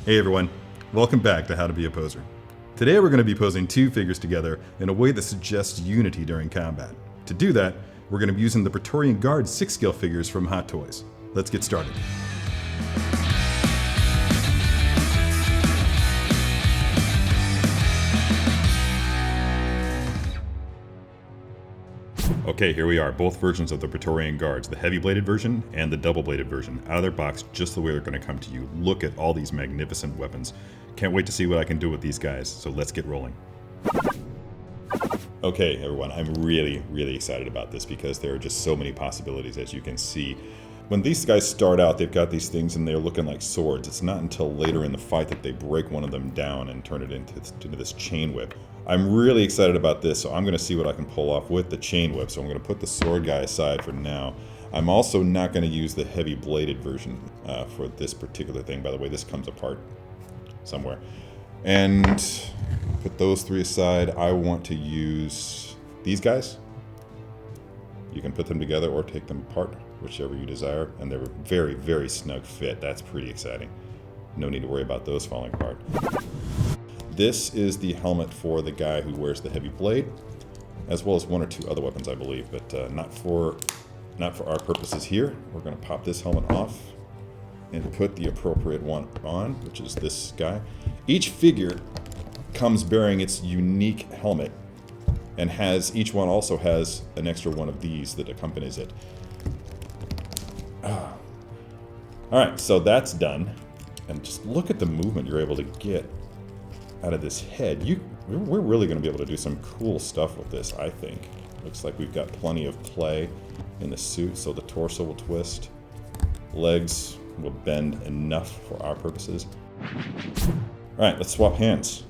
Hey everyone, welcome back to How to Be a Poser. Today we're going to be posing two figures together in a way that suggests unity during combat. To do that, we're going to be using the Praetorian Guard 6-scale figures from Hot Toys. Let's get started. Okay, here we are, both versions of the Praetorian Guards, the heavy-bladed version and the double-bladed version, out of their box just the way they're going to come to you. Look at all these magnificent weapons. Can't wait to see what I can do with these guys, so let's get rolling. Okay, everyone, I'm really excited about this because there are just so many possibilities, as you can see. When these guys start out, they've got these things and they're looking like swords. It's not until later in the fight that they break one of them down and turn it into this chain whip. I'm really excited about this, so I'm going to see what I can pull off with the chain whip. So I'm going to put the sword guy aside for now. I'm also not going to use the heavy bladed version for this particular thing. By the way, this comes apart somewhere. And put those three aside. I want to use these guys. You can put them together or take them apart, whichever you desire. And they're very snug fit. That's pretty exciting. No need to worry about those falling apart. This is the helmet for the guy who wears the heavy blade, as well as one or two other weapons, I believe, but not for our purposes here. We're going to pop this helmet off and put the appropriate one on, which is this guy. Each figure comes bearing its unique helmet, and each one also has an extra one of these that accompanies it. Alright, so that's done. And just look at the movement you're able to get out of this head. We're really going to be able to do some cool stuff with this, I think. Looks like we've got plenty of play in the suit, so the torso will twist. Legs will bend enough for our purposes. Alright, let's swap hands.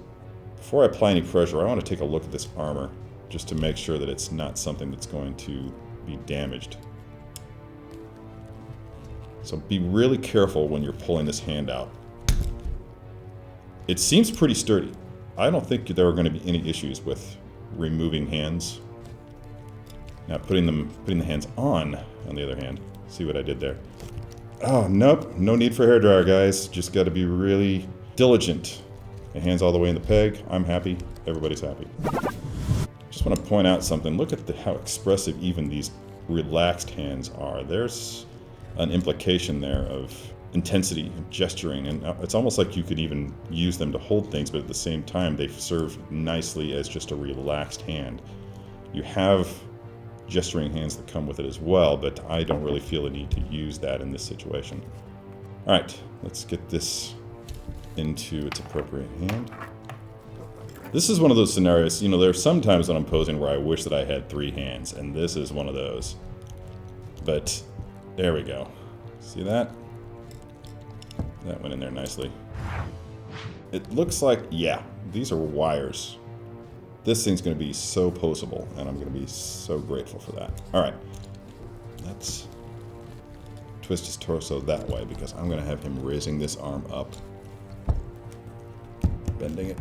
Before I apply any pressure, I want to take a look at this armor, just to make sure that it's not something that's going to be damaged. So be really careful when you're pulling this hand out. It seems pretty sturdy. I don't think there are going to be any issues with removing hands. Now putting the hands on the other hand. See what I did there? Oh, nope. No need for hairdryer, guys. Just got to be really diligent. The hands all the way in the peg. I'm happy. Everybody's happy. Just want to point out something. Look at how expressive even these relaxed hands are. There's an implication there of intensity and gesturing, and it's almost like you could even use them to hold things, but at the same time they serve nicely as just a relaxed hand. You have gesturing hands that come with it as well, but I don't really feel the need to use that in this situation. Alright, let's get this into its appropriate hand. This is one of those scenarios, you know, there are some times when I'm posing where I wish that I had 3 hands, and this is one of those. But there we go. See that? That went in there nicely. It looks like, yeah, these are wires. This thing's going to be so poseable, and I'm going to be so grateful for that. Alright, let's twist his torso that way, because I'm going to have him raising this arm up. Bending it.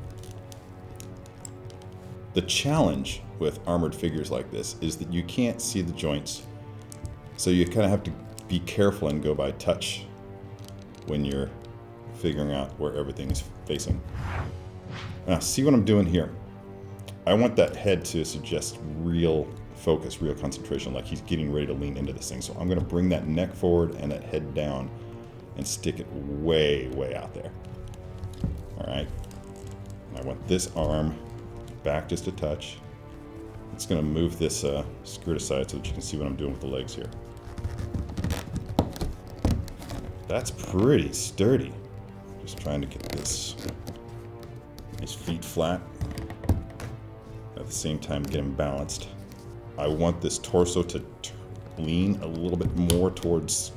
The challenge with armored figures like this is that you can't see the joints, so you kind of have to be careful and go by touch when you're figuring out where everything's facing. Now, see what I'm doing here? I want that head to suggest real focus, real concentration, like he's getting ready to lean into this thing. So I'm going to bring that neck forward and that head down and stick it way out there. Alright. I want this arm back just a touch. It's going to move this skirt aside so that you can see what I'm doing with the legs here. That's pretty sturdy. Just trying to get his feet flat. At the same time, get him balanced. I want this torso to lean a little bit more towards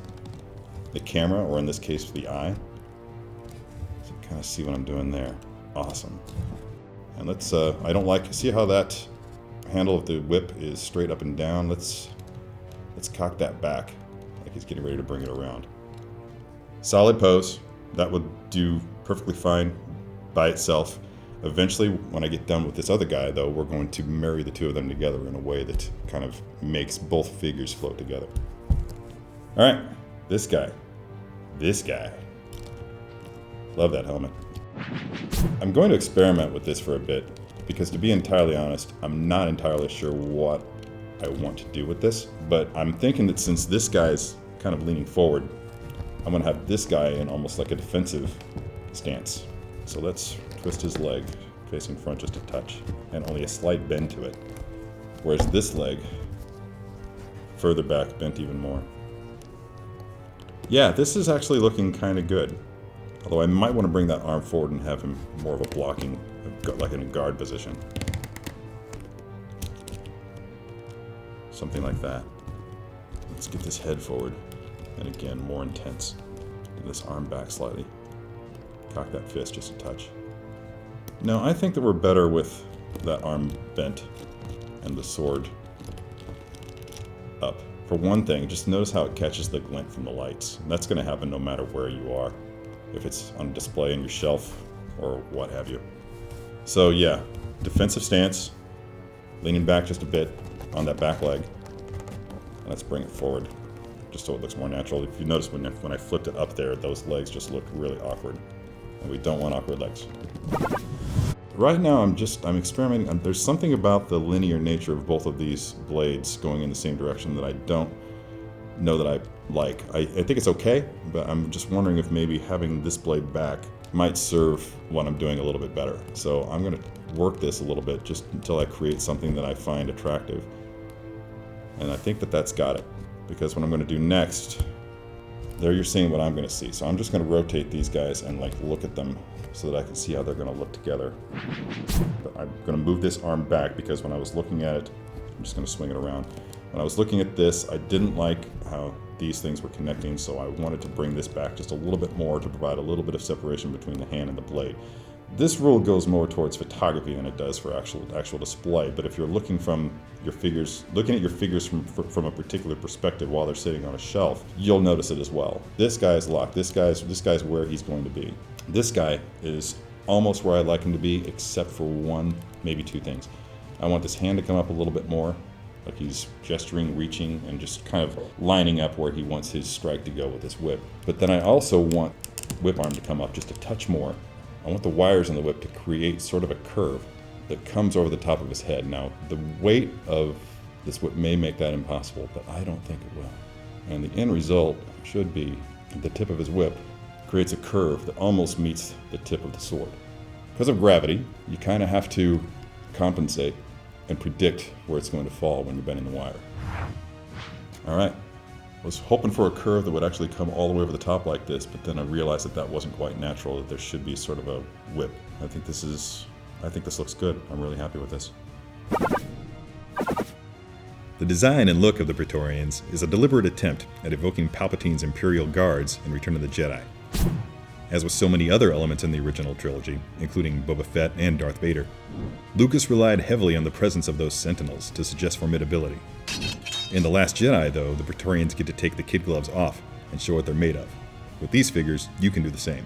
the camera, or in this case, the eye. So kind of see what I'm doing there. Awesome. And let's, see how that handle of the whip is straight up and down? Let's cock that back, like he's getting ready to bring it around. Solid pose. That would do perfectly fine by itself. Eventually, when I get done with this other guy, though, we're going to marry the two of them together in a way that kind of makes both figures float together. Alright, this guy. Love that helmet. I'm going to experiment with this for a bit, because to be entirely honest, I'm not entirely sure what I want to do with this, but I'm thinking that since this guy's kind of leaning forward, I'm going to have this guy in almost like a defensive stance. So let's twist his leg facing front just a touch, and only a slight bend to it. Whereas this leg, further back, bent even more. Yeah, this is actually looking kind of good. Although I might want to bring that arm forward and have him more of a blocking, like in a guard position. Something like that. Let's get this head forward. And again, more intense. Get this arm back slightly. Cock that fist just a touch. No, I think that we're better with that arm bent and the sword up. For one thing, just notice how it catches the glint from the lights. And that's going to happen no matter where you are. If it's on display on your shelf or what have you. So yeah, defensive stance, leaning back just a bit on that back leg. And let's bring it forward, just so it looks more natural. If you notice when I flipped it up there, those legs just looked really awkward. And we don't want awkward legs. Right now I'm experimenting. There's something about the linear nature of both of these blades going in the same direction that I don't know that I like. I think it's okay, but I'm just wondering if maybe having this blade back might serve what I'm doing a little bit better. So I'm going to work this a little bit just until I create something that I find attractive. And I think that that's got it, because what I'm going to do next, there you're seeing what I'm going to see. So I'm just going to rotate these guys and like look at them so that I can see how they're going to look together. But I'm going to move this arm back because when I was looking at it, I'm just going to swing it around. When I was looking at this, I didn't like how these things were connecting, so I wanted to bring this back just a little bit more to provide a little bit of separation between the hand and the blade. This rule goes more towards photography than it does for actual display, but if you're looking from your figures, looking at your figures from a particular perspective while they're sitting on a shelf, you'll notice it as well. This guy's locked. This guy's where he's going to be. This guy is almost where I'd like him to be, except for one, maybe two things. I want this hand to come up a little bit more, like he's gesturing, reaching, and just kind of lining up where he wants his strike to go with his whip. But then I also want whip arm to come up just a touch more. I want the wires in the whip to create sort of a curve that comes over the top of his head. Now, the weight of this whip may make that impossible, but I don't think it will. And the end result should be the tip of his whip creates a curve that almost meets the tip of the sword. Because of gravity, you kind of have to compensate and predict where it's going to fall when you're bending the wire. All right, I was hoping for a curve that would actually come all the way over the top like this, but then I realized that that wasn't quite natural, that there should be sort of a whip. I think this looks good. I'm really happy with this. The design and look of the Praetorians is a deliberate attempt at evoking Palpatine's Imperial Guards in Return of the Jedi. As with so many other elements in the original trilogy, including Boba Fett and Darth Vader, Lucas relied heavily on the presence of those Sentinels to suggest formidability. In The Last Jedi, though, the Praetorians get to take the kid gloves off and show what they're made of. With these figures, you can do the same.